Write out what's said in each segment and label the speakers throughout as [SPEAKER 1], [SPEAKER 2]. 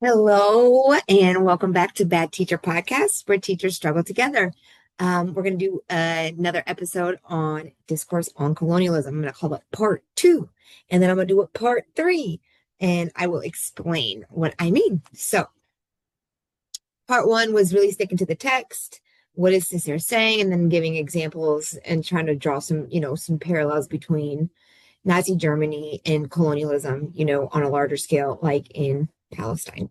[SPEAKER 1] Hello, and welcome back to Bad Teacher Podcast, where teachers struggle together. We're going to do another episode on discourse on colonialism. I'm going to call it part two, and then I'm going to do it part three, and I will explain what I mean. So, part one was really sticking to the text. What is Cesaire saying? And then giving examples and trying to draw some parallels between Nazi Germany and colonialism, on a larger scale, like in Palestine.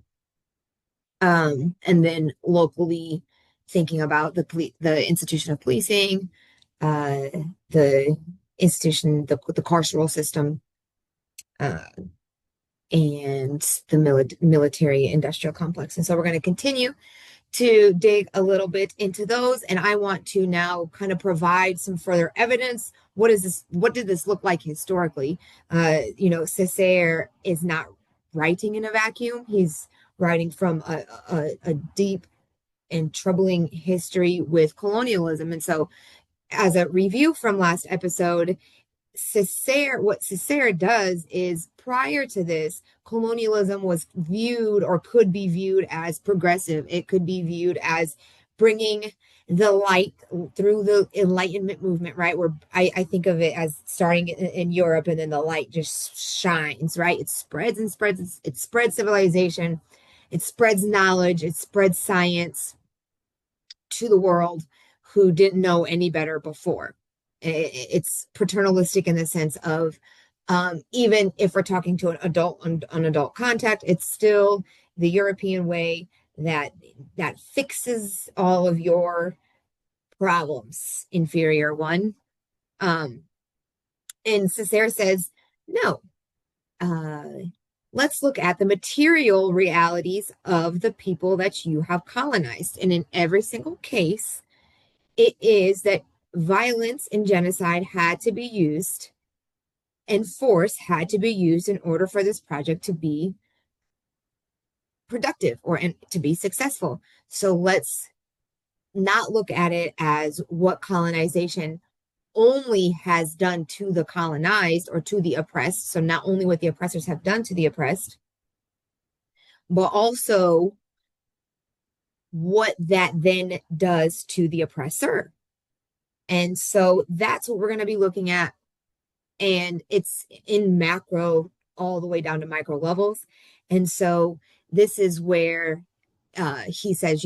[SPEAKER 1] And then locally thinking about the institution of policing, uh, the the carceral system, uh, and the military industrial complex. And so we're going to continue to dig a little bit into those. And I want to now kind of provide some further evidence. What is this? What did this look like historically? Cesaire is not writing in a vacuum. He's writing from a deep and troubling history with colonialism. And so, as a review from last episode, what Cesaire does is prior to this, colonialism was viewed or could be viewed as progressive. It could be viewed as bringing the light through the Enlightenment movement, right? Where I think of it as starting in Europe and then the light just shines, right? It spreads and spreads. It spreads civilization. It spreads knowledge. It spreads science to the world who didn't know any better before. It's paternalistic in the sense of even if we're talking to an adult contact, it's still the European way that fixes all of your problems, inferior one. Um, and Césaire says, no, uh, let's look at the material realities of the people that you have colonized. And in every single case, it is that violence and genocide had to be used and force had to be used in order for this project to be productive or to be successful. So let's not look at it as what colonization only has done to the colonized or to the oppressed. So not only what the oppressors have done to the oppressed, but also what that then does to the oppressor. And so that's what we're going to be looking at. And it's in macro all the way down to micro levels. And so this is where he says,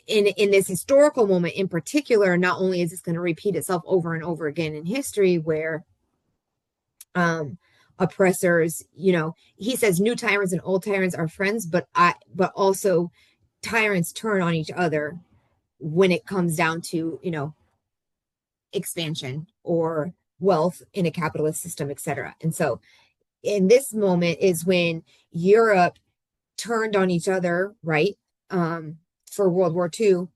[SPEAKER 1] in this historical moment in particular, not only is this going to repeat itself over and over again in history where oppressors, he says new tyrants and old tyrants are friends, but also tyrants turn on each other when it comes down to, expansion or wealth in a capitalist system, etc. And so in this moment is when Europe turned on each other, right? For World War II,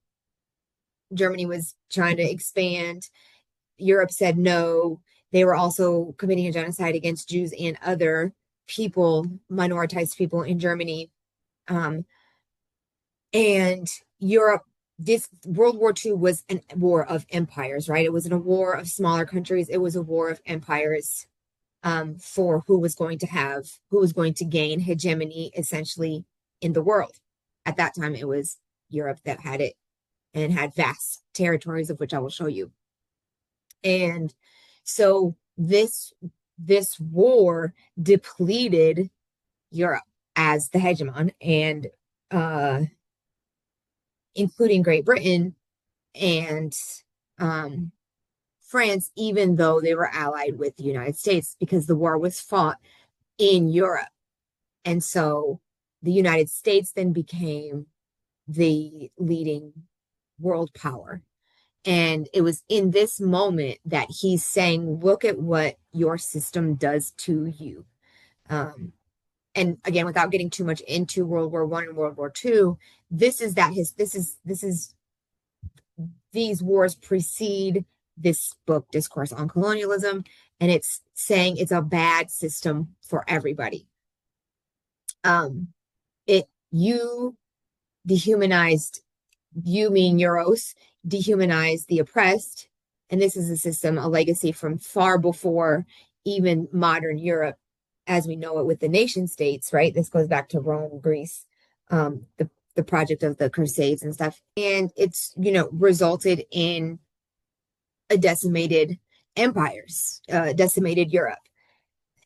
[SPEAKER 1] Germany was trying to expand. Europe said no. They were also committing a genocide against Jews and other people, minoritized people in Germany. And Europe, this World War II was a war of empires, right? It wasn't a war of smaller countries. It was a war of empires for who was going to gain hegemony essentially in the world. At that time, it was Europe that had it and had vast territories of which I will show you. And so this war depleted Europe as the hegemon and including Great Britain and France, even though they were allied with the United States, because the war was fought in Europe. And so the United States then became the leading world power. And it was in this moment that he's saying, look at what your system does to you. And again, without getting too much into World War I and World War II, these wars precede this book, Discourse on Colonialism, and it's saying it's a bad system for everybody. You dehumanized, you mean Euros, dehumanized the oppressed, and this is a system, a legacy from far before even modern Europe. as we know it with the nation states, right? This goes back to Rome, Greece, the project of the Crusades and stuff. And it's, resulted in a decimated empires, decimated Europe,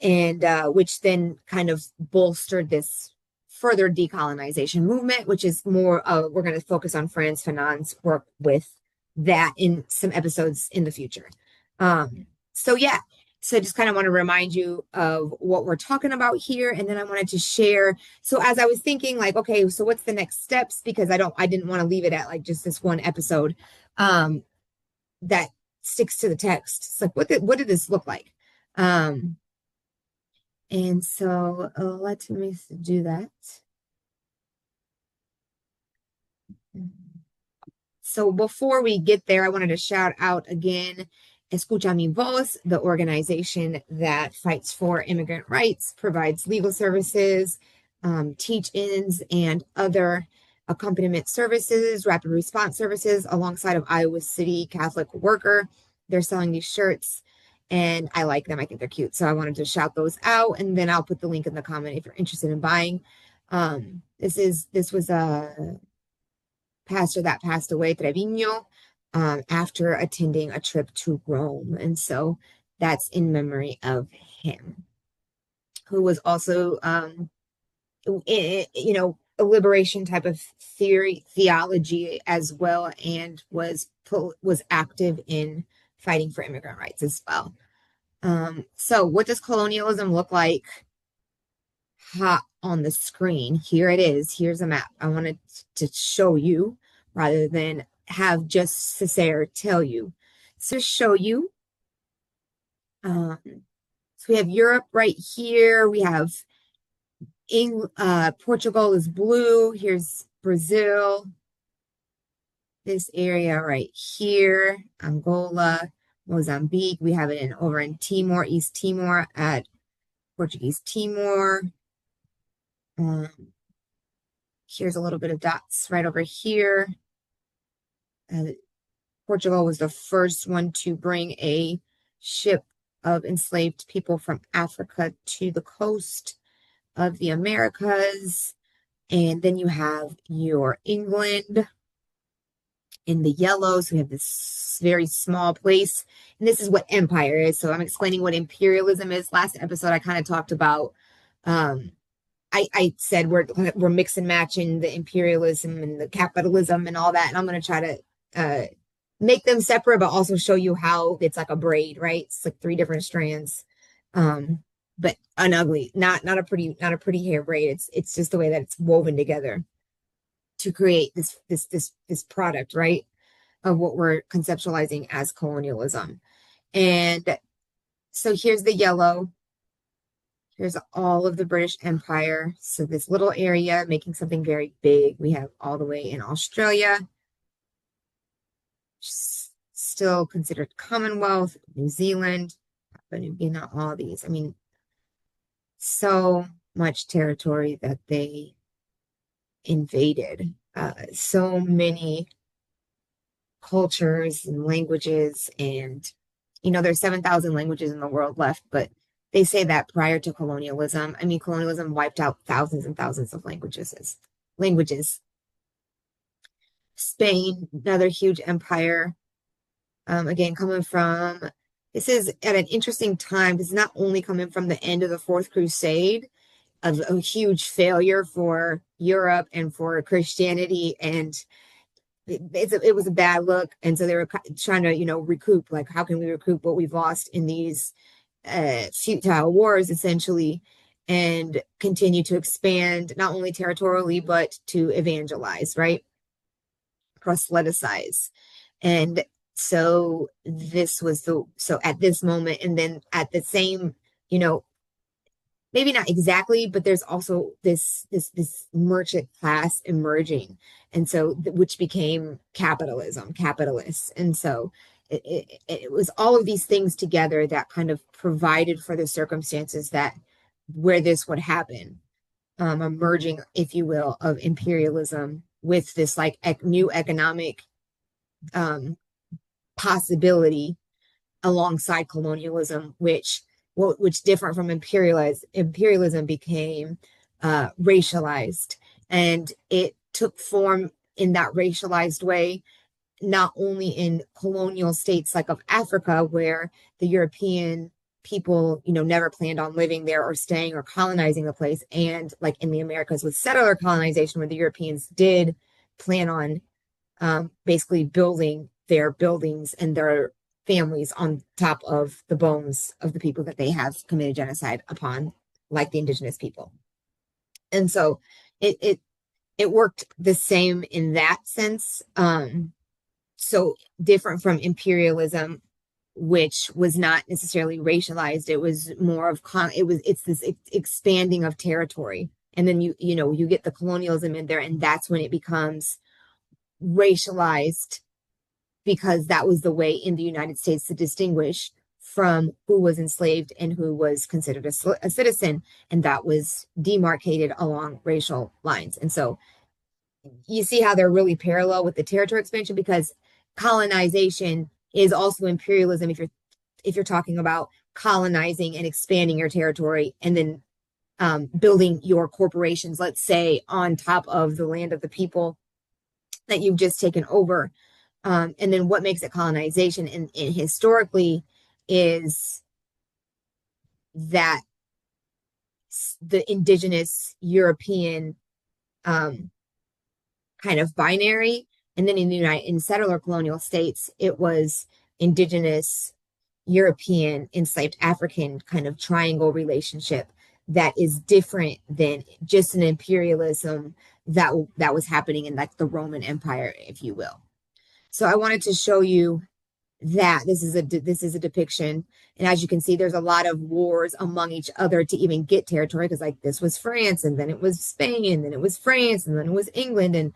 [SPEAKER 1] and which then kind of bolstered this further decolonization movement, which is more, we're going to focus on Frantz Fanon's work with that in some episodes in the future. So yeah, so I just kind of want to remind you of what we're talking about here. And then I wanted to share. So as I was thinking like, okay, so what's the next steps? Because I didn't want to leave it at like just this one episode that sticks to the text. It's like, what did this look like? And so let me do that. So before we get there, I wanted to shout out again, Escucha Mi Voz, the organization that fights for immigrant rights, provides legal services, teach-ins, and other accompaniment services, rapid response services, alongside of Iowa City Catholic Worker. They're selling these shirts, and I like them. I think they're cute. So I wanted to shout those out, and then I'll put the link in the comment if you're interested in buying. This was a pastor that passed away, Trevino, after attending a trip to Rome. And so that's in memory of him, who was also, a liberation type of theology as well, and was active in fighting for immigrant rights as well. So what does colonialism look like hot on the screen? Here it is. Here's a map. I wanted to show you rather than have just Cesaire tell you. So show you. So we have Europe right here. We have Portugal is blue. Here's Brazil. This area right here, Angola, Mozambique. We have it over in Timor, East Timor at Portuguese Timor. Here's a little bit of dots right over here. Portugal was the first one to bring a ship of enslaved people from Africa to the coast of the Americas. And then you have your England in the yellow. So we have this very small place. And this is what empire is. So I'm explaining what imperialism is. Last episode, I kind of talked about, I said we're mix and matching the imperialism and the capitalism and all that. And I'm going to try to make them separate, but also show you how it's like a braid, right? It's like three different strands. But an ugly, not a pretty hair braid. It's just the way that it's woven together to create this product, right? Of what we're conceptualizing as colonialism. And so here's the yellow. Here's all of the British Empire. So this little area making something very big. We have all the way in Australia, still considered Commonwealth, New Zealand, Papua New Guinea, all these. I mean, so much territory that they invaded. So many cultures and languages, and there's 7,000 languages in the world left, but they say that prior to colonialism, colonialism wiped out thousands and thousands of languages. Spain, another huge empire, again, this is at an interesting time. This is not only coming from the end of the Fourth Crusade, of a huge failure for Europe and for Christianity, and it was a bad look. And so they were trying to, recoup, like, how can we recoup what we've lost in these futile wars, essentially, and continue to expand, not only territorially, but to evangelize, right? Proselytize. And so this was so at this moment, and then at the same, maybe not exactly, but there's also this merchant class emerging, and so which became capitalists. And so it was all of these things together that kind of provided for the circumstances that where this would happen, emerging, if you will, of imperialism with this like new economic possibility alongside colonialism, which which different from imperialism became racialized, and it took form in that racialized way not only in colonial states like of Africa, where the European people, never planned on living there or staying or colonizing the place, and like in the Americas with settler colonization, where the Europeans did plan on basically building their buildings and their families on top of the bones of the people that they have committed genocide upon, like the indigenous people. And so it it worked the same in that sense. So different from imperialism, which was not necessarily racialized. It was more of it's this expanding of territory, and then you get the colonialism in there, and that's when it becomes racialized, because that was the way in the United States to distinguish from who was enslaved and who was considered a citizen, and that was demarcated along racial lines. And so you see how they're really parallel with the territory expansion, because colonization is also imperialism if you're talking about colonizing and expanding your territory, and then building your corporations, let's say, on top of the land of the people that you've just taken over. And then what makes it colonization and historically is that the indigenous European kind of binary. And then in settler colonial states, it was indigenous European enslaved African kind of triangle relationship that is different than just an imperialism that was happening in like the Roman Empire, if you will. So I wanted to show you that this is a depiction, and as you can see, there's a lot of wars among each other to even get territory, because like this was France, and then it was Spain, and then it was France, and then it was England, and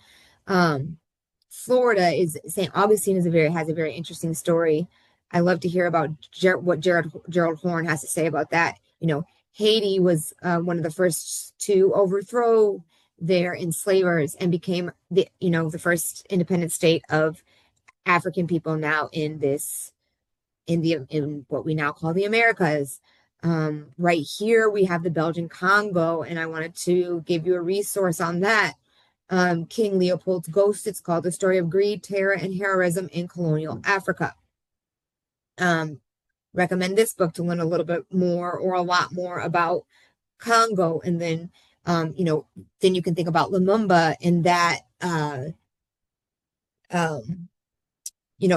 [SPEAKER 1] Florida is St. Augustine has a very interesting story. I love to hear about what Gerald Horne has to say about that. Haiti was one of the first to overthrow their enslavers and became the first independent state of African people now in what we now call the Americas. Right here we have the Belgian Congo, and I wanted to give you a resource on that. King Leopold's Ghost. It's called The Story of Greed, Terror, and Heroism in Colonial Africa. Recommend this book to learn a little bit more or a lot more about Congo. And then, then you can think about Lumumba and that,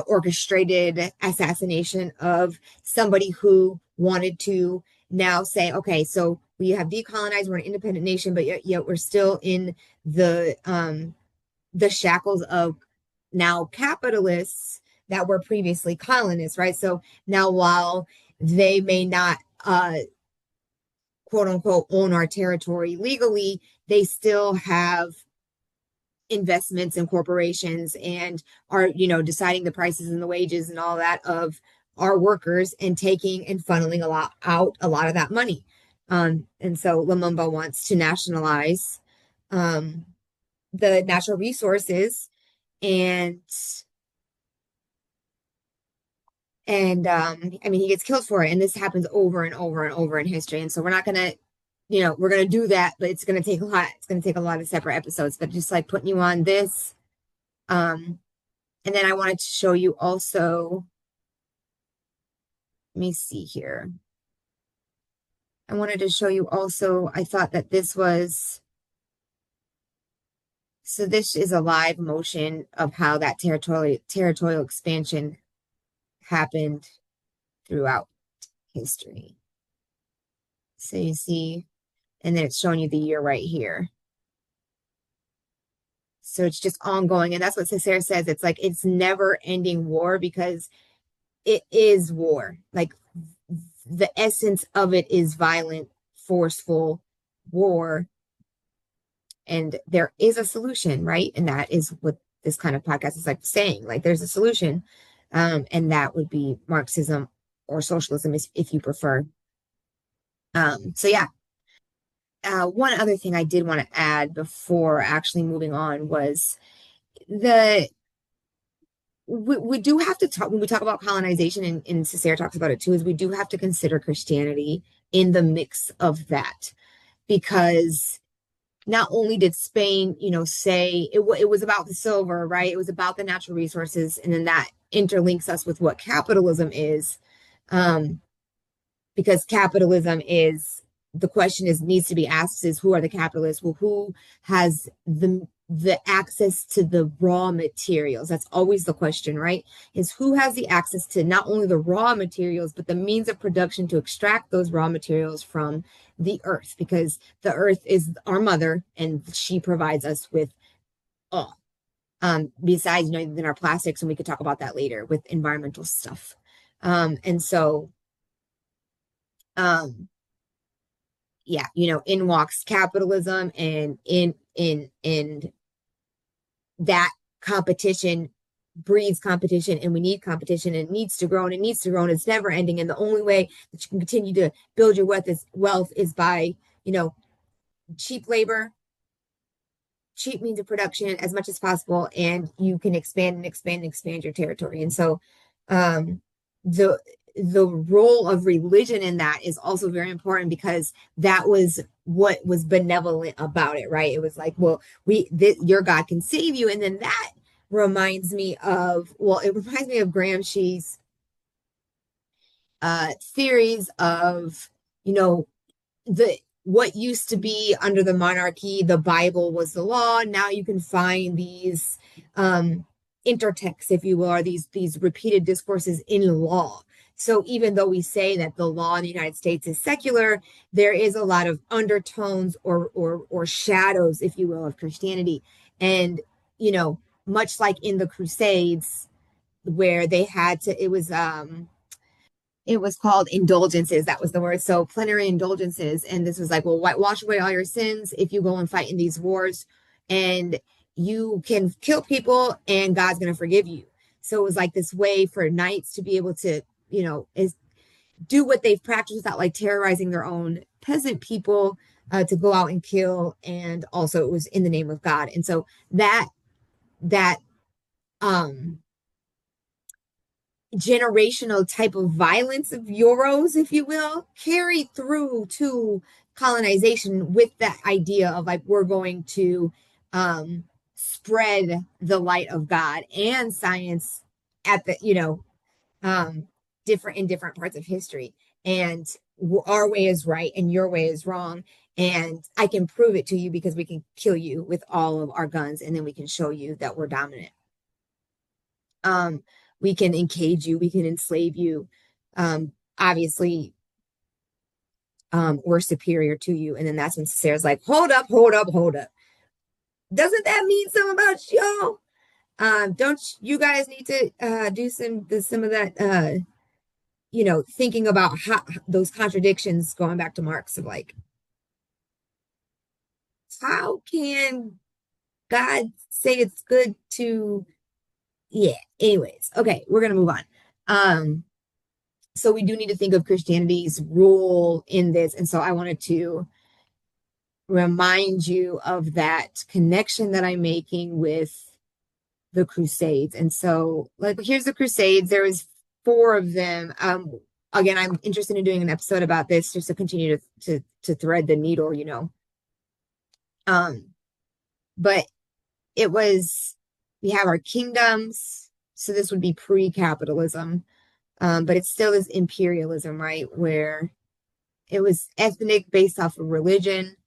[SPEAKER 1] orchestrated assassination of somebody who wanted to now say, okay, so we have decolonized, we're an independent nation, but yet we're still in the shackles of now capitalists that were previously colonists, right? So now, while they may not quote unquote own our territory legally, they still have investments in corporations and are deciding the prices and the wages and all that of our workers, and taking and funneling a lot of that money. And so Lumumba wants to nationalize the natural resources, and I mean, he gets killed for it, and this happens over and over and over in history. And so we're not gonna we're gonna do that, but it's gonna take a lot. It's gonna take a lot of separate episodes, but just like putting you on this. And then I wanted to show you also, let me see here. I wanted to show you also, I thought that this was, so this is a live motion of how that territorial expansion happened throughout history. So you see, and then it's showing you the year right here. So it's just ongoing. And that's what Cesaire says. It's like, it's never ending war, because it is war. Like the essence of it is violent, forceful war. And there is a solution, right? And that is what this kind of podcast is like saying, like there's a solution. And that would be Marxism or socialism, if you prefer. So yeah. One other thing I did want to add before actually moving on was the we do have to talk when we talk about colonization, and Cesaire talks about it too, is we do have to consider Christianity in the mix of that because not only did Spain, say it was about the silver, right? It was about the natural resources, and then that interlinks us with what capitalism is. Um, because capitalism is the question is needs to be asked is who are the capitalists? Well, who has the access to the raw materials? That's always the question, right? Is who has the access to not only the raw materials but the means of production to extract those raw materials from the earth, because the earth is our mother and she provides us with all. Besides, than our plastics, and we could talk about that later with environmental stuff. And so um yeah, in walks capitalism, and in that competition breeds competition, and we need competition, and it needs to grow, and it needs to grow, and it's never ending. And the only way that you can continue to build your wealth is by, cheap labor, cheap means of production as much as possible, and you can expand and expand and expand your territory. And so um the the role of religion in that is also very important, because that was what was benevolent about it, right? It was like, well, your God can save you. And then that reminds me of Gramsci's theories of, you know the what used to be under the monarchy, the Bible was the law. Now you can find these intertexts, if you will, or these repeated discourses in law. So even though we say that the law in the United States is secular, there is a lot of undertones or shadows, if you will, of Christianity. And much like in the Crusades, where they had to, it was called indulgences. That was the word. So plenary indulgences. And this was like, well, wash away all your sins if you go and fight in these wars, and you can kill people and God's going to forgive you. So it was like this way for knights to be able to, is do what they've practiced without like terrorizing their own peasant people, to go out and kill. And also it was in the name of God. And so that um generational type of violence of euros, if you will, carried through to colonization, with that idea of like, we're going to spread the light of God and science at the, different in different parts of history. And our way is right and your way is wrong. And I can prove it to you because we can kill you with all of our guns, and then we can show you that we're dominant. Um, we can encage you, we can enslave you. Obviously, we're superior to you. And then that's when Sarah's like, hold up, hold up, hold up. Doesn't that mean something about y'all? Don't you guys need to do some of that thinking about how those contradictions, going back to Marx, of like, how can God say it's good to, yeah, anyways, okay, we're gonna move on. um so we do need to think of Christianity's role in this. And so I wanted to remind you of that connection that I'm making with the Crusades. And so, like, here's the Crusades. There was four of them. Again, I'm interested in doing an episode about this just to continue to thread the needle, Um, but it was we have our kingdoms. So this would be pre-capitalism. But it still is imperialism, right? Where it was ethnic based off of religion.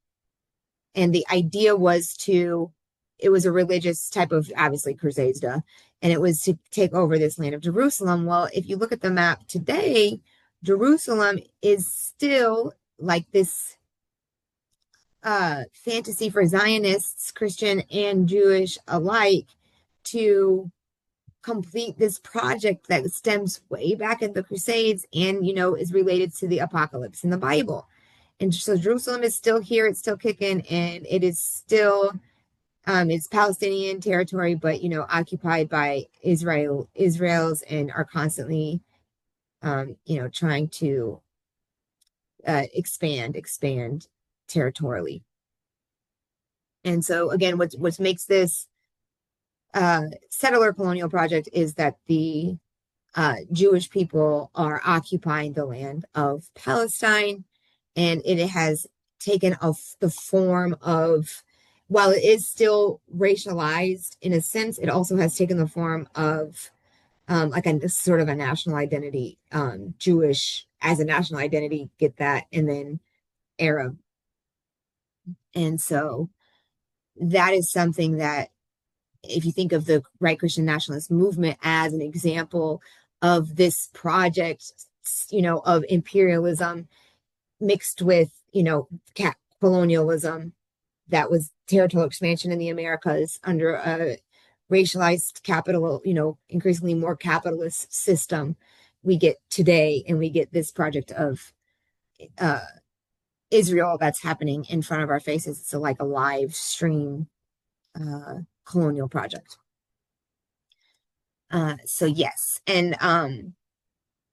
[SPEAKER 1] And the idea was it was a religious type of, obviously, crusades, duh. And it was to take over this land of Jerusalem. Well, if you look at the map today, Jerusalem is still like this fantasy for Zionists, Christian and Jewish alike, to complete this project that stems way back in the Crusades and, is related to the apocalypse in the Bible. And so Jerusalem is still here, it's still kicking, and it is still it's Palestinian territory, but occupied by Israel's, and are constantly trying to expand territorially. And so again, what makes this settler colonial project is that the Jewish people are occupying the land of Palestine, and it has taken the form of, while it is still racialized in a sense, it also has taken the form of like a sort of a national identity, Jewish as a national identity, get that, and then Arab. And so that is something that, if you think of the right Christian nationalist movement as an example of this project, of imperialism mixed with, colonialism, that was territorial expansion in the Americas under a racialized capital, increasingly more capitalist system we get today, and we get this project of uh, Israel that's happening in front of our faces. It's like a live stream colonial project. So yes, and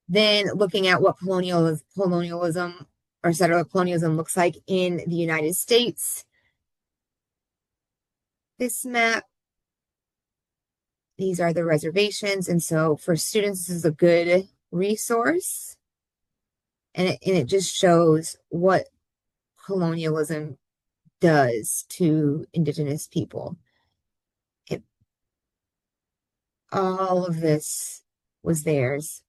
[SPEAKER 1] then looking at what colonialism or settler colonialism looks like in the United States. This map, these are the reservations, and so for students, this is a good resource, and it just shows what colonialism does to indigenous people. All of this was theirs,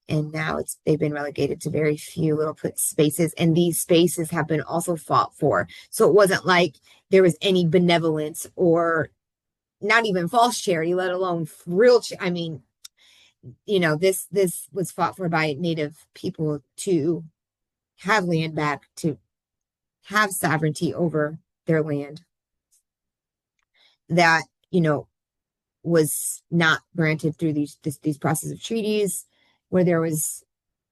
[SPEAKER 1] and now they've been relegated to very few little spaces, and these spaces have been also fought for. So it wasn't like there was any benevolence or not even false charity, let alone real. I mean, this was fought for by Native people to have land back, to have sovereignty over their land that was not granted through these process of treaties, where there was,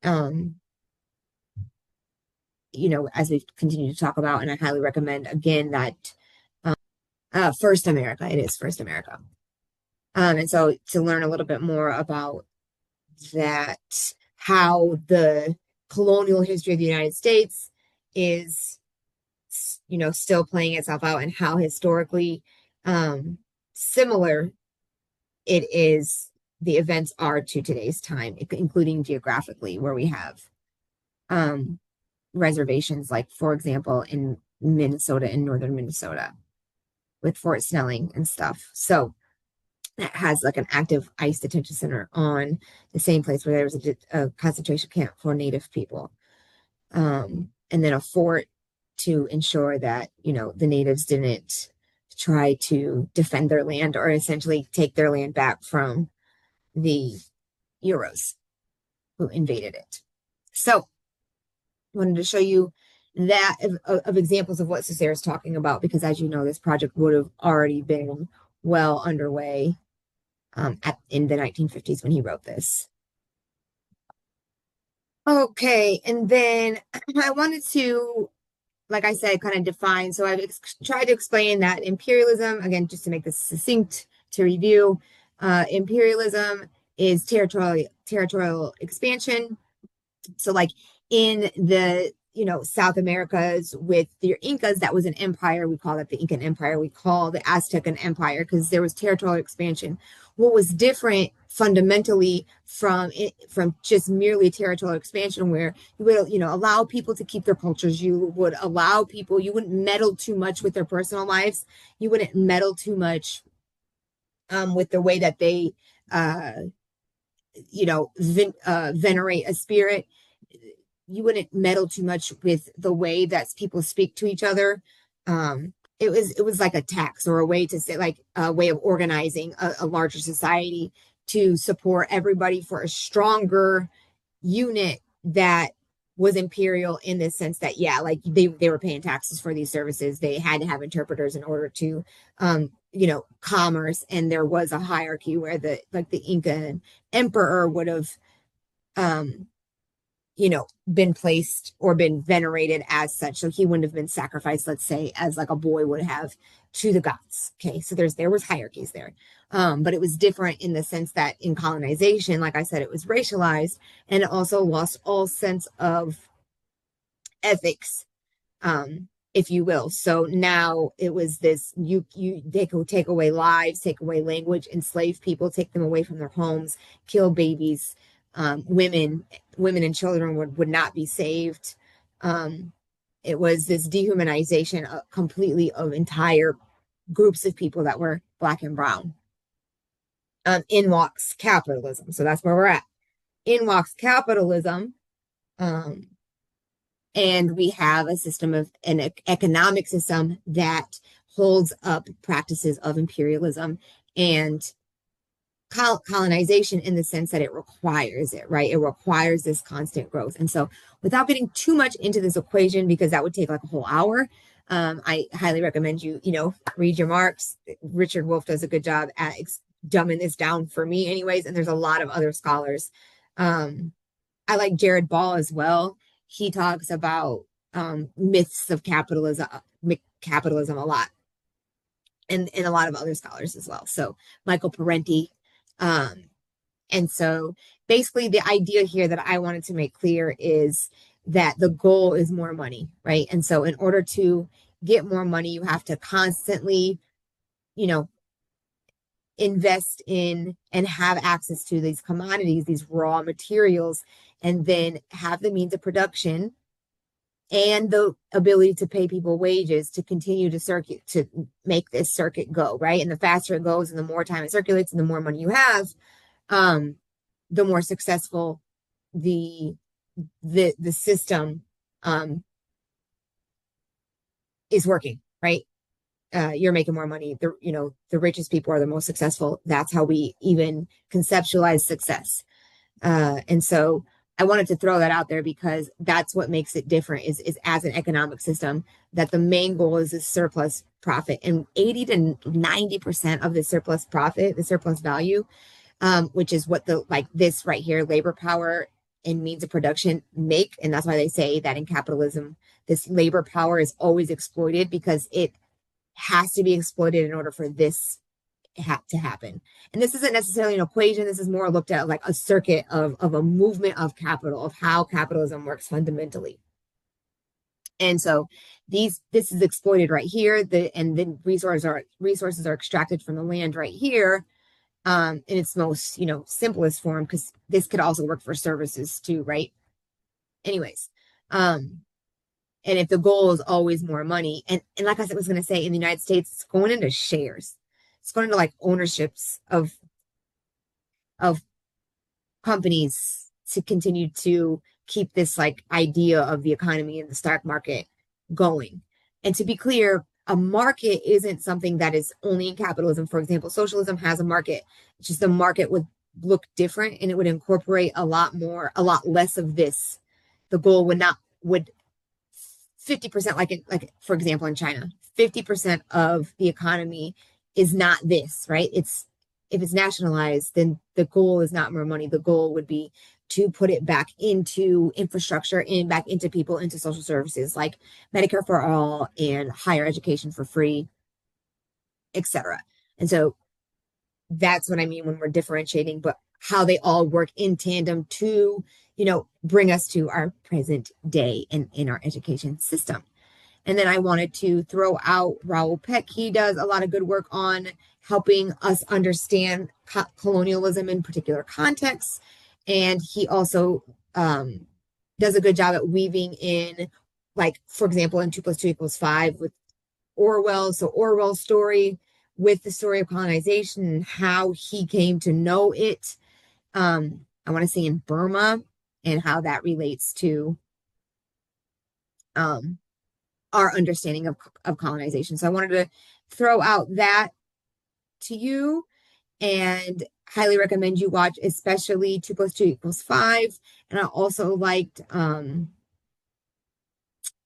[SPEAKER 1] as we continue to talk about, and I highly recommend again that First America, it is First America. And so to learn a little bit more about that, how the colonial history of the United States is, still playing itself out, and how historically similar the events are to today's time, including geographically, where we have reservations, like, for example, in Minnesota, in northern Minnesota, with Fort Snelling and stuff. So that has like an active ICE detention center on the same place where there was a concentration camp for Native people. And then a fort to ensure that, the natives didn't try to defend their land or essentially take their land back from the Euros who invaded it. So I wanted to show you that of examples of what Cesaire is talking about, because as you know, this project would have already been well underway in the 1950s when he wrote this. Okay, and then I wanted to, like I said, kind of define. So I've tried to explain that imperialism, again, just to make this succinct to review, imperialism is territorial expansion. So like in the, South Americas with the Incas, that was an empire. We call it the Incan Empire. We call the Aztecan Empire because there was territorial expansion. What was different fundamentally from just merely territorial expansion, where you would, allow people to keep their cultures, you would allow people, you wouldn't meddle too much with their personal lives, you wouldn't meddle too much with the way that they venerate a spirit. You wouldn't meddle too much with the way that people speak to each other. It was like a tax, or a way to say, like a way of organizing a larger society to support everybody for a stronger unit that was imperial, in the sense that, yeah, like they were paying taxes for these services. They had to have interpreters in order to, commerce. And there was a hierarchy where the Inca emperor would have, been placed or been venerated as such. So he wouldn't have been sacrificed, let's say, as like a boy would have to the gods. Okay. So there was hierarchies there. But it was different in the sense that in colonization, like I said, it was racialized, and it also lost all sense of ethics. if you will. So now it was this, they could take away lives, take away language, enslave people, take them away from their homes, kill babies, women and children would not be saved. Um, it was this dehumanization completely of entire groups of people that were black and brown. In walks capitalism. So that's where we're at. In walks capitalism. Um, and we have a system of an economic system that holds up practices of imperialism and colonization in the sense that it requires it, right? It requires this constant growth. And so, without getting too much into this equation, because that would take like a whole hour, I highly recommend you read your Marx. Richard Wolff does a good job at dumbing this down for me, anyways. And there's a lot of other scholars. I like Jared Ball as well. He talks about myths of capitalism a lot, and a lot of other scholars as well. So Michael Parenti. Um, and so basically the idea here that I wanted to make clear is that the goal is more money, right? And so in order to get more money, you have to constantly, you know, invest in and have access to these commodities, these raw materials, and then have the means of production and the ability to pay people wages to continue to make this circuit go, right? And the faster it goes and the more time it circulates and the more money you have, the more successful the the system is working, right? You're making more money. The richest people are the most successful. That's how we even conceptualize success. And so I wanted to throw that out there because that's what makes it different is as an economic system that the main goal is this surplus profit, and 80 to 90% of the surplus profit, the surplus value, which is what the like this right here, labor power and means of production make. And that's why they say that in capitalism, this labor power is always exploited because it has to be exploited in order for this to happen. And this isn't necessarily an equation. This is more looked at like a circuit of a movement of capital, of how capitalism works fundamentally. And so this is exploited right here. And then resources are extracted from the land right here, in its most simplest form, because this could also work for services too, right? Anyways, and if the goal is always more money, and like I was going to say, in the United States, it's going into shares. It's going into like ownerships of companies to continue to keep this like idea of the economy and the stock market going. And to be clear, a market isn't something that is only in capitalism. For example, socialism has a market. It's just the market would look different and it would incorporate a lot less of this. The goal would 50%, like for example in China, 50% of the economy is not this, right? If it's nationalized, then the goal is not more money. The goal would be to put it back into infrastructure and back into people, into social services like Medicare for all and higher education for free, etc. And so that's what I mean when we're differentiating, but how they all work in tandem to, bring us to our present day and in our education system. And then I wanted to throw out Raoul Peck. He does a lot of good work on helping us understand colonialism in particular contexts. And he also does a good job at weaving in, like, for example, in 2 + 2 = 5 with Orwell. So Orwell's story with the story of colonization and how he came to know it. I want to say in Burma and how that relates to our understanding of colonization. So I wanted to throw out that to you and highly recommend you watch, especially 2 + 2 = 5. And I also liked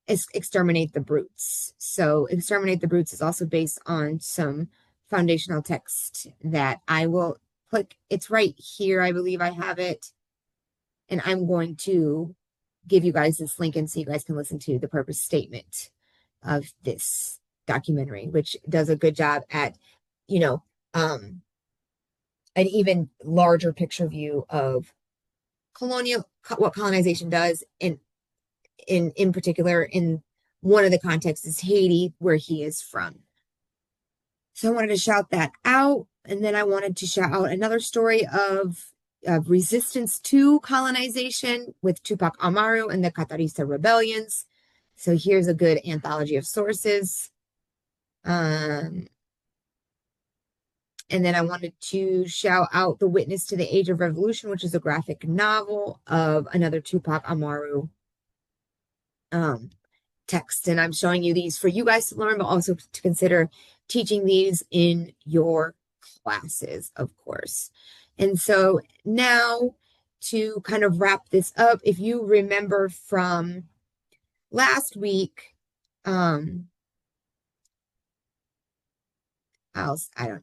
[SPEAKER 1] Exterminate the Brutes. So Exterminate the Brutes is also based on some foundational text that I will click. It's right here. I believe I have it. And I'm going to give you guys this link and so you guys can listen to the purpose statement of this documentary, which does a good job at, an even larger picture view of what colonization does, and in particular in one of the contexts is Haiti, where he is from. So I wanted to shout that out. And then I wanted to shout out another story of resistance to colonization with Tupac Amaru and the Catarista rebellions. So here's a good anthology of sources. And then I wanted to shout out The Witness to the Age of Revolution, which is a graphic novel of another Tupac Amaru text. And I'm showing you these for you guys to learn, but also to consider teaching these in your classes, of course. And so now to kind of wrap this up, if you remember from last week, I don't,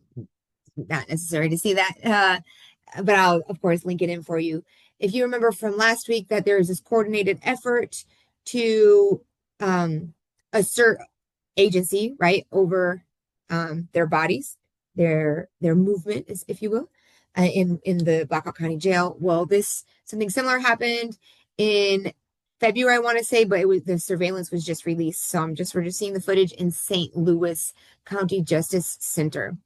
[SPEAKER 1] not necessary to see that, but I'll of course link it in for you. If you remember from last week that there is this coordinated effort to assert agency, right, over their bodies, their movement, if you will, in the Blackhawk County Jail. Well, something similar happened in February, I want to say, but the surveillance was just released, so we're just seeing the footage in St. Louis County Justice Center.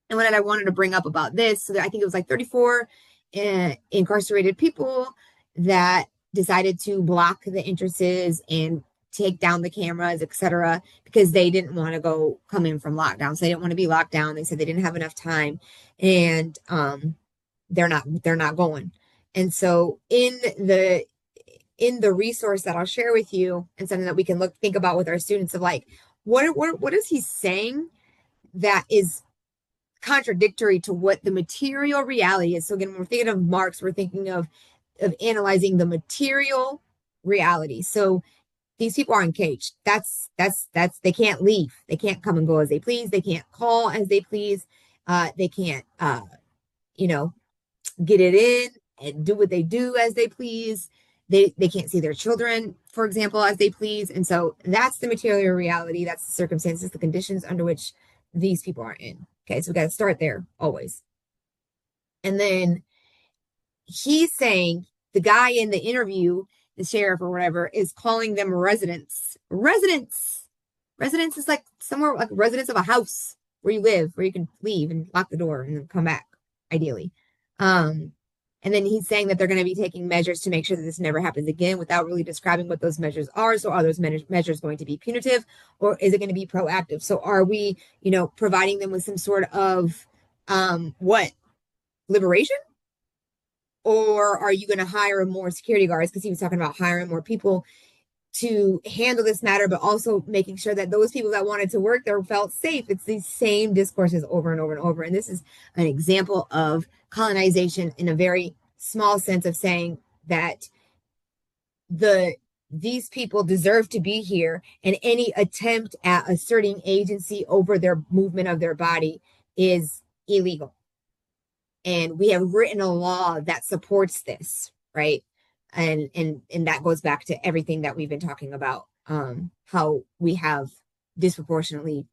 [SPEAKER 1] And what I wanted to bring up about this, so I think it was like 34 incarcerated people that decided to block the entrances and take down the cameras, etc., because they didn't want to come in from lockdown. So they didn't want to be locked down. They said they didn't have enough time, and they're not going. And so in the resource that I'll share with you, and something that we can think about with our students, of like, what is he saying that is contradictory to what the material reality is. So again, when we're thinking of Marx, we're thinking of analyzing the material reality. So these people are encaged. That's they can't leave. They can't come and go as they please. They can't call as they please. They can't get it in and do what they do as they please. They can't see their children, for example, as they please. And so that's the material reality. That's the circumstances, the conditions under which these people are in. Okay, so we got to start there always. And then he's saying, the guy in the interview, the sheriff or whatever, is calling them residents. Residents is like somewhere, like residents of a house where you live, where you can leave and lock the door and then come back, ideally. And then he's saying that they're going to be taking measures to make sure that this never happens again, without really describing what those measures are. So are those measures going to be punitive, or is it going to be proactive? So are we, providing them with some sort of liberation? Or are you going to hire more security guards? Because he was talking about hiring more people to handle this matter, but also making sure that those people that wanted to work there felt safe. It's these same discourses over and over and over. And this is an example of colonization in a very small sense, of saying that these people deserve to be here, and any attempt at asserting agency over their movement of their body is illegal. And we have written a law that supports this, right? And that goes back to everything that we've been talking about, how we have disproportionately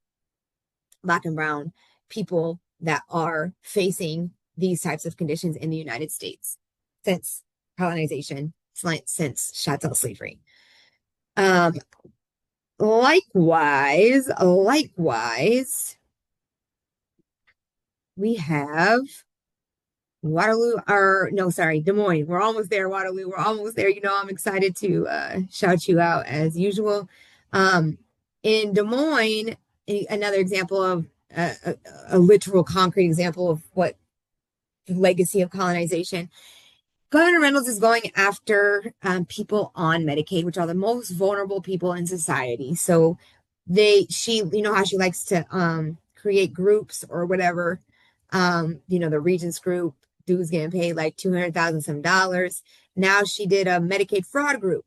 [SPEAKER 1] Black and brown people that are facing these types of conditions in the United States since colonization, since chattel slavery. Likewise, we have Des Moines. We're almost there, Waterloo. We're almost there. I'm excited to shout you out as usual. In Des Moines, another example of a literal concrete example of what the legacy of colonization. Governor Reynolds is going after people on Medicaid, which are the most vulnerable people in society. So how she likes to create groups or whatever. The Regents group, dudes getting paid like $200,000 some dollars. Now she did a Medicaid fraud group,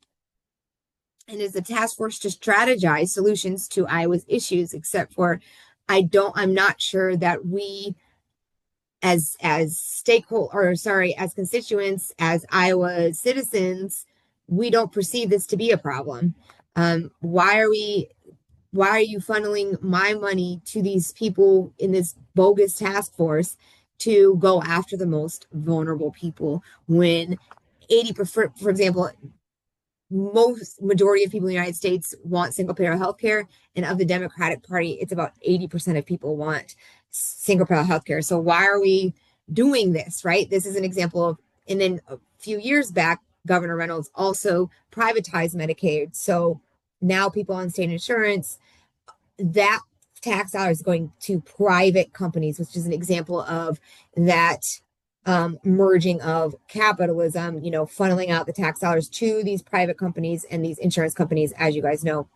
[SPEAKER 1] and is a task force to strategize solutions to Iowa's issues. Except for, I'm not sure that we, as constituents, as Iowa citizens, we don't perceive this to be a problem. Why are you funneling my money to these people in this bogus task force to go after the most vulnerable people, when 80%, for example, most majority of people in the United States want single payer healthcare, and of the Democratic Party, it's about 80% of people want single payer healthcare. So why are we doing this, right? This is an example of, and then a few years back, Governor Reynolds also privatized Medicaid. So now people on state insurance, that tax dollars going to private companies, which is an example of that merging of capitalism, funneling out the tax dollars to these private companies, and these insurance companies, as you guys know,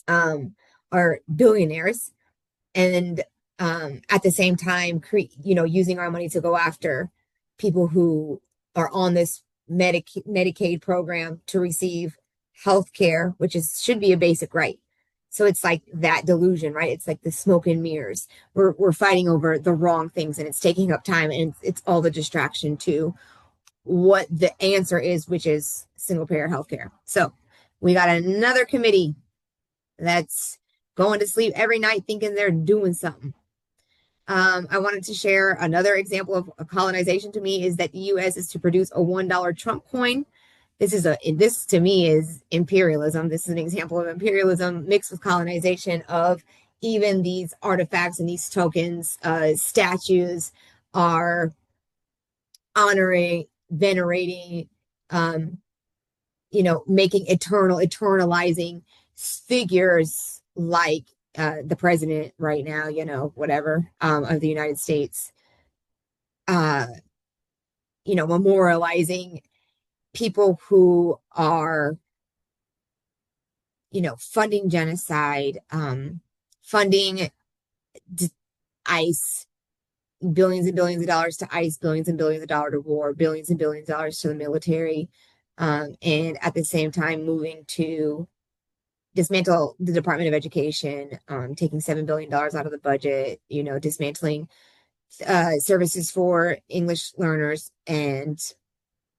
[SPEAKER 1] are billionaires. And at the same time, using our money to go after people who are on this Medicaid program to receive health care, which should be a basic right. So it's like that delusion, right? It's like the smoke and mirrors. We're fighting over the wrong things, and it's taking up time, and it's all the distraction to what the answer is, which is single payer healthcare. So we got another committee that's going to sleep every night thinking they're doing something. I wanted to share another example of colonization to me is that the U.S. is to produce a $1 Trump coin. This to me is imperialism. This is an example of imperialism mixed with colonization of even these artifacts and these tokens. Statues are honoring, venerating, making eternalizing figures like the president right now, whatever, of the United States, memorializing people who are, funding genocide, funding ICE, billions and billions of dollars to ICE, billions and billions of dollars to war, billions and billions of dollars to the military, and at the same time moving to dismantle the Department of Education, taking $7 billion out of the budget, dismantling services for English learners and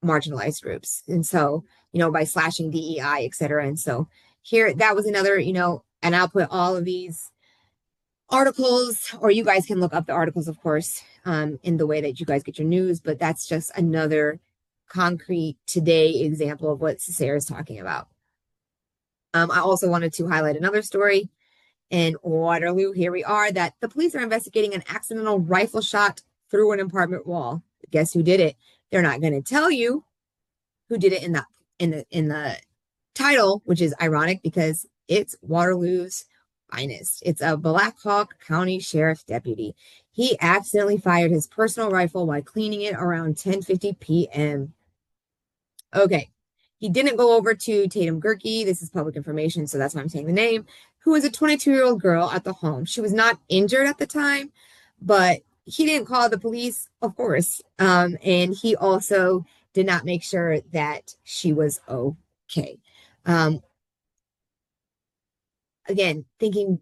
[SPEAKER 1] marginalized groups. And so, by slashing DEI, et cetera. And so here, that was another, and I'll put all of these articles, or you guys can look up the articles, of course, in the way that you guys get your news, but that's just another concrete today example of what Cesaire is talking about. I also wanted to highlight another story in Waterloo. Here we are, that the police are investigating an accidental rifle shot through an apartment wall. Guess who did it? They're not going to tell you who did it in the title, which is ironic because it's Waterloo's finest. It's a Black Hawk County Sheriff deputy. He accidentally fired his personal rifle while cleaning it around 10:50 p.m. Okay. He didn't go over to Tatum Gerke. This is public information, so that's why I'm saying the name, who was a 22-year-old girl at the home. She was not injured at the time, but he didn't call the police, of course. And he also did not make sure that she was okay. Again, thinking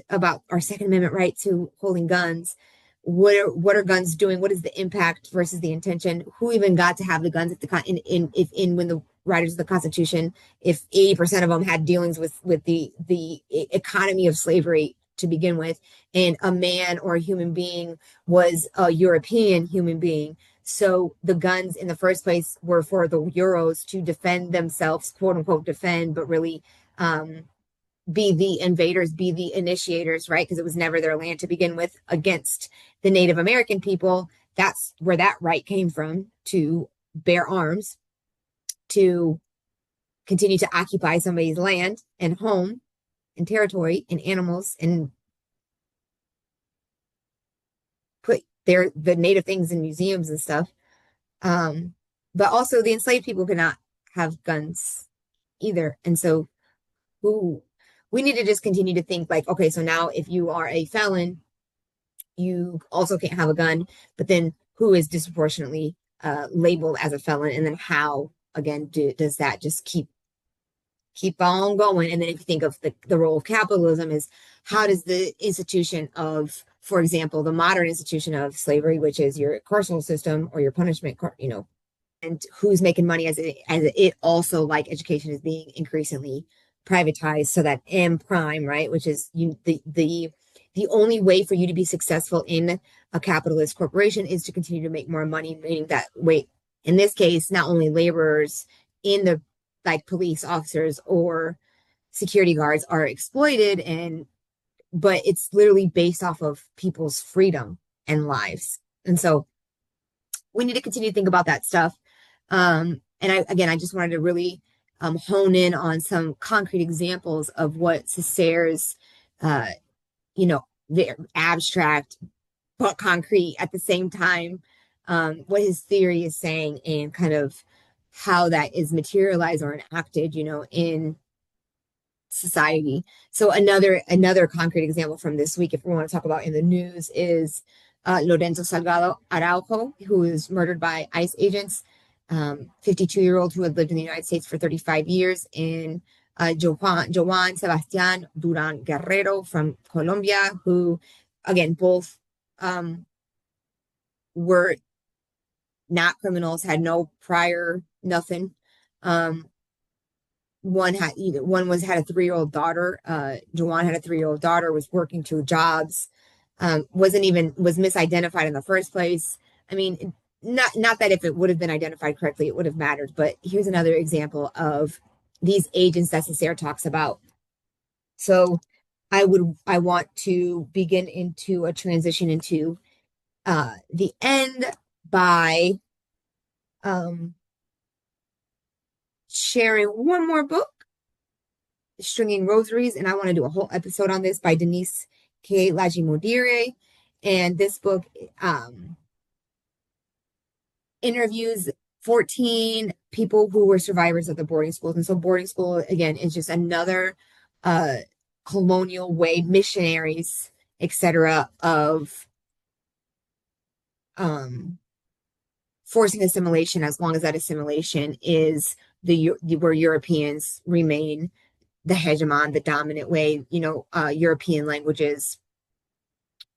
[SPEAKER 1] about our Second Amendment right to holding guns. What are guns doing? What is the impact versus the intention? Who even got to have the guns when the writers of the Constitution, if 80% of them had dealings with the economy of slavery to begin with, and a man or a human being was a European human being. So the guns in the first place were for the Euros to defend themselves, quote unquote, defend, but really be the invaders, be the initiators, right? Because it was never their land to begin with against the Native American people. That's where that right came from, to bear arms, to continue to occupy somebody's land and home and territory and animals, and put the native things in museums and stuff. But also the enslaved people could not have guns either. And so we need to just continue to think like, okay, so now if you are a felon, you also can't have a gun, but then who is disproportionately labeled as a felon? And then how, again, does that just keep on going? And then if you think of the role of capitalism, is how does the institution of, for example, the modern institution of slavery, which is your carceral system or your punishment, and who's making money as it also, like education, is being increasingly privatized, so that M prime, right, which is the only way for you to be successful in a capitalist corporation is to continue to make more money, meaning that, wait, in this case, not only laborers in the like police officers or security guards are exploited, and but it's literally based off of people's freedom and lives. And so we need to continue to think about that stuff. And I just wanted to really hone in on some concrete examples of what Cesaire's, uh, the abstract but concrete at the same time, what his theory is saying and kind of how that is materialized or enacted, in society. So another concrete example from this week, if we want to talk about in the news, is Lorenzo Salgado Araujo, who was murdered by ICE agents, 52-year-old who had lived in the United States for 35 years, and Joan Sebastian Duran Guerrero from Colombia, who, again, both were not criminals, had no prior nothing. One had a 3-year-old daughter. Joanne had a 3-year-old daughter, was working 2 jobs, was misidentified in the first place. I mean, not that if it would have been identified correctly, it would have mattered. But here's another example of these agents that Cesaire talks about. So I want to begin into a transition into the end by sharing one more book, Stringing Rosaries, and I want to do a whole episode on this, by Denise K. Lajimodire. And this book interviews 14 people who were survivors of the boarding schools. And so boarding school, again, is just another colonial way, missionaries, etc., of forcing assimilation, as long as that assimilation is where Europeans remain the hegemon, the dominant way. European languages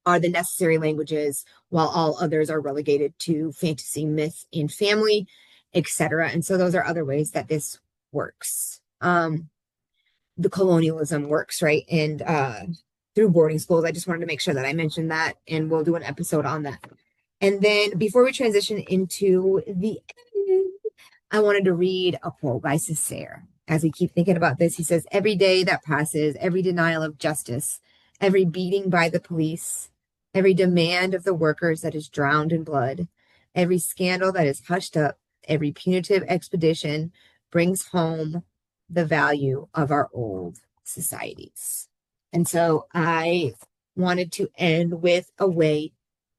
[SPEAKER 1] are the necessary languages, while all others are relegated to fantasy, myth, and family, etc. And so those are other ways that this works. The colonialism works, right? And through boarding schools. I just wanted to make sure that I mentioned that, and we'll do an episode on that. And then before we transition into the end, I wanted to read a quote by Cesaire. As we keep thinking about this, he says, "Every day that passes, every denial of justice, every beating by the police, every demand of the workers that is drowned in blood, every scandal that is hushed up, every punitive expedition brings home the value of our old societies." And so I wanted to end with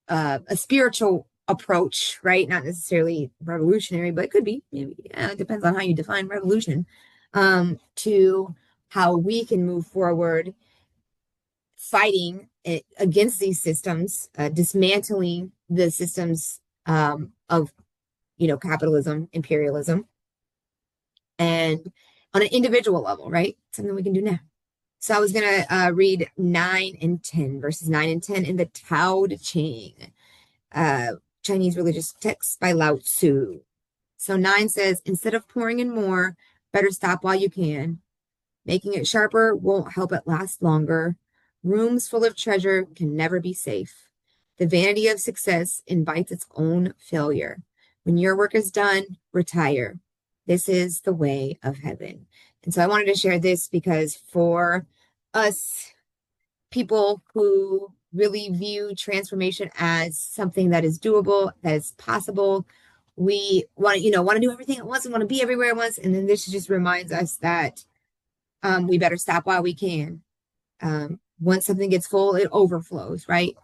[SPEAKER 1] a spiritual approach, right? Not necessarily revolutionary, but it could be. Maybe it depends on how you define revolution, to how we can move forward fighting against these systems, dismantling the systems of capitalism, imperialism, and on an individual level, right? Something we can do now. So I was going to read 9 and 10, verses 9 and 10 in the Taoteching, Chinese religious text by Lao Tzu. So 9 says, "Instead of pouring in more, better stop while you can. Making it sharper won't help it last longer. Rooms full of treasure can never be safe. The vanity of success invites its own failure. When your work is done, retire. This is the way of heaven." And so I wanted to share this because for us people who really view transformation as something that is doable, that is possible, we want to do everything at once and want to be everywhere at once. And then this just reminds us that we better stop while we can. Once something gets full, it overflows, right?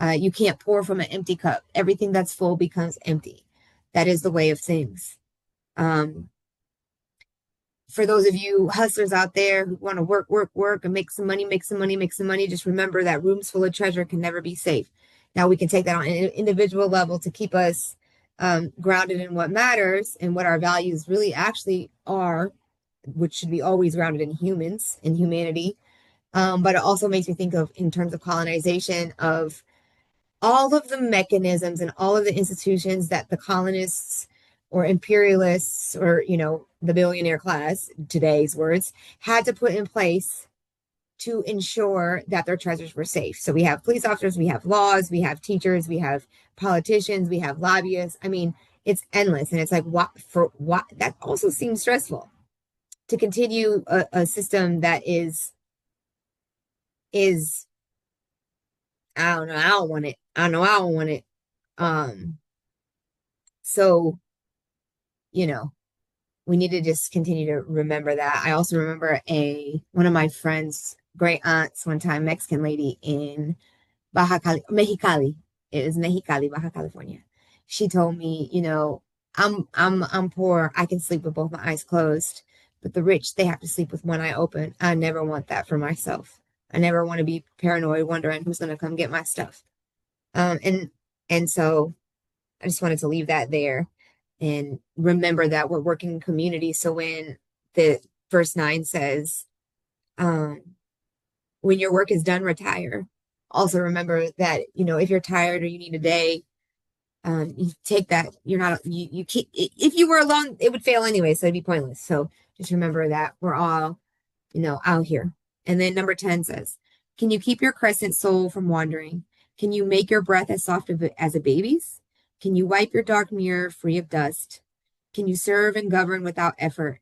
[SPEAKER 1] You can't pour from an empty cup. Everything that's full becomes empty. That is the way of things. For those of you hustlers out there who want to work, and make some money, just remember that rooms full of treasure can never be safe. Now we can take that on an individual level to keep us grounded in what matters and what our values really actually are, which should be always grounded in humans and humanity. But it also makes me think of, in terms of colonization, of all of the mechanisms and all of the institutions that the colonists or imperialists, or the billionaire class, today's words, had to put in place to ensure that their treasures were safe. So we have police officers, we have laws, we have teachers, we have politicians, we have lobbyists. I mean, it's endless. And it's like, what that also seems stressful. to continue a system that is I don't know, I don't want it. I know I don't want it. Um, so, you know, we need to just continue to remember that. I also remember a one of my friends' great aunts one time, Mexican lady in Mexicali. It was Mexicali, Baja California. She told me, I'm poor. I can sleep with both my eyes closed, but the rich, they have to sleep with one eye open. I never want that for myself. I never want to be paranoid, wondering who's going to come get my stuff. Um, and and so I just wanted to leave that there and remember that we're working in community. So when the verse 9 says, um, when your work is done, retire. Also remember that, if you're tired or you need a day, you take that. You're not, you keep, if you were alone, it would fail anyway. So it'd be pointless. So just remember that we're all, out here. And then number 10 says, can you keep your crescent soul from wandering? Can you make your breath as soft as a baby's? Can you wipe your dark mirror free of dust? Can you serve and govern without effort?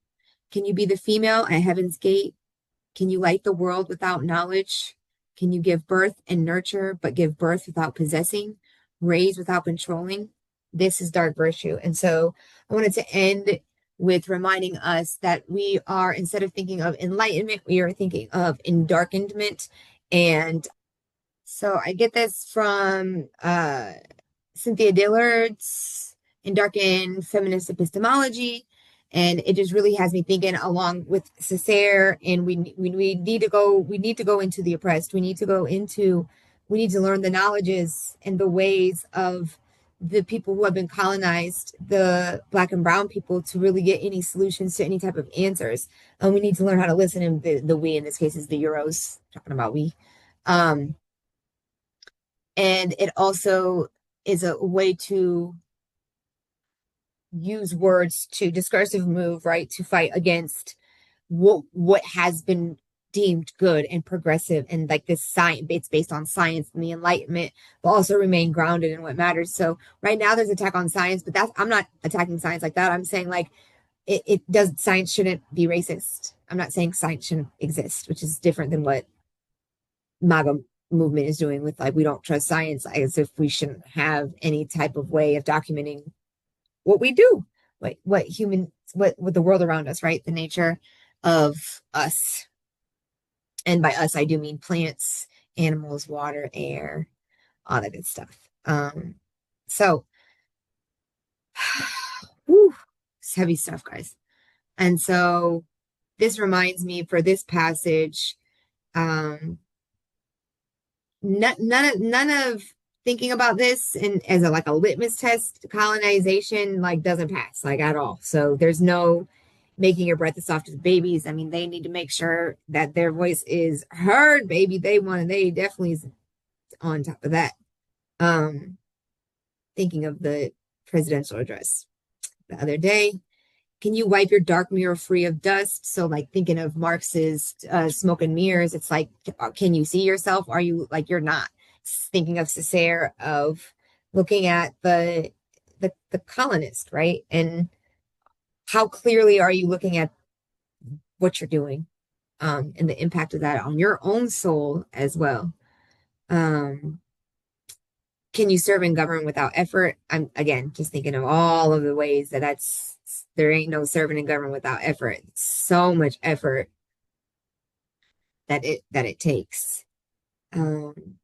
[SPEAKER 1] Can you be the female at heaven's gate? Can you light the world without knowledge? Can you give birth and nurture, but give birth without possessing, raise without controlling? This is dark virtue. And so I wanted to end with reminding us that we are, instead of thinking of enlightenment, we are thinking of endarkenment. And so I get this from Cynthia Dillard's in Darkened Feminist Epistemology. And it just really has me thinking along with Cesaire, and we need to go into the oppressed. We need to learn the knowledges and the ways of the people who have been colonized, the Black and brown people, to really get any solutions to any type of answers. And we need to learn how to listen. And the we in this case is the Euros, talking about we. Um, and it also is a way to use words to discursive move, right, to fight against what has been deemed good and progressive, and like this science, it's based on science and the enlightenment, but also remain grounded in what matters. So right now there's attack on science, but that's, I'm not attacking science like that. I'm saying like it does, science shouldn't be racist. I'm not saying science shouldn't exist, which is different than what MAGA movement is doing with like we don't trust science, as if we shouldn't have any type of way of documenting what we do, what the world around us, right? The nature of us. And by us, I do mean plants, animals, water, air, all that good stuff. So whew, it's heavy stuff, guys. And so this reminds me for this passage, um, none of thinking about this and as a like a litmus test, colonization like doesn't pass like at all. So there's no making your breath as soft as babies. I mean, they need to make sure that their voice is heard, baby. They definitely is on top of that. Um, Thinking of the presidential address the other day. Can you wipe your dark mirror free of dust? So, like thinking of Marx's smoke and mirrors, it's like, can you see yourself? Are you like you're not? Thinking of Cesaire, of looking at the colonist, right? And how clearly are you looking at what you're doing, and the impact of that on your own soul as well? Um, can you serve and govern without effort? I'm again just thinking of all of the ways that's there ain't no serving and govern without effort. It's so much effort that it takes. Um,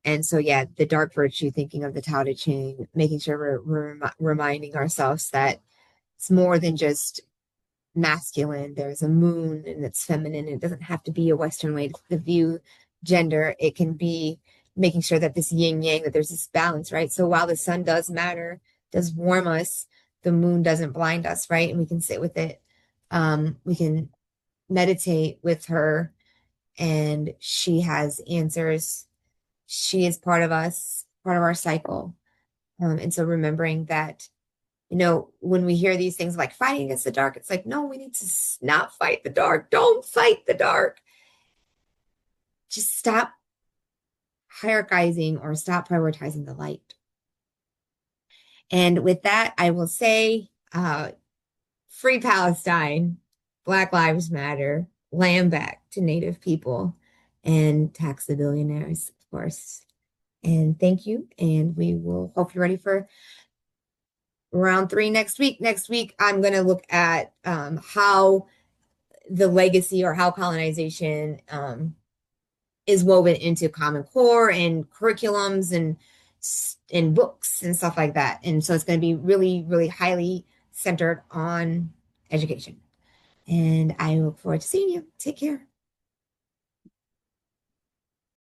[SPEAKER 1] and so yeah, the dark virtue, thinking of the Taoteching, making sure we're reminding ourselves that it's more than just masculine. There's a moon and it's feminine. It doesn't have to be a Western way to view gender. It can be making sure that this yin yang, that there's this balance, right? So while the sun does matter, does warm us, the moon doesn't blind us, right? And we can sit with it. We can meditate with her, and she has answers. She is part of us, part of our cycle. And so remembering that, when we hear these things like fighting against the dark, it's like, no, we need to not fight the dark. Don't fight the dark. Just stop hierarchizing or stop prioritizing the light. And with that, I will say, free Palestine. Black Lives Matter, land back to Native people, and tax the billionaires, of course. And thank you. And we will hope you're ready for round three next week. Next week, I'm going to look at how the legacy or how colonization is woven into Common Core and curriculums and books and stuff like that. And so it's going to be really, really highly centered on education. And I look forward to seeing you. Take care.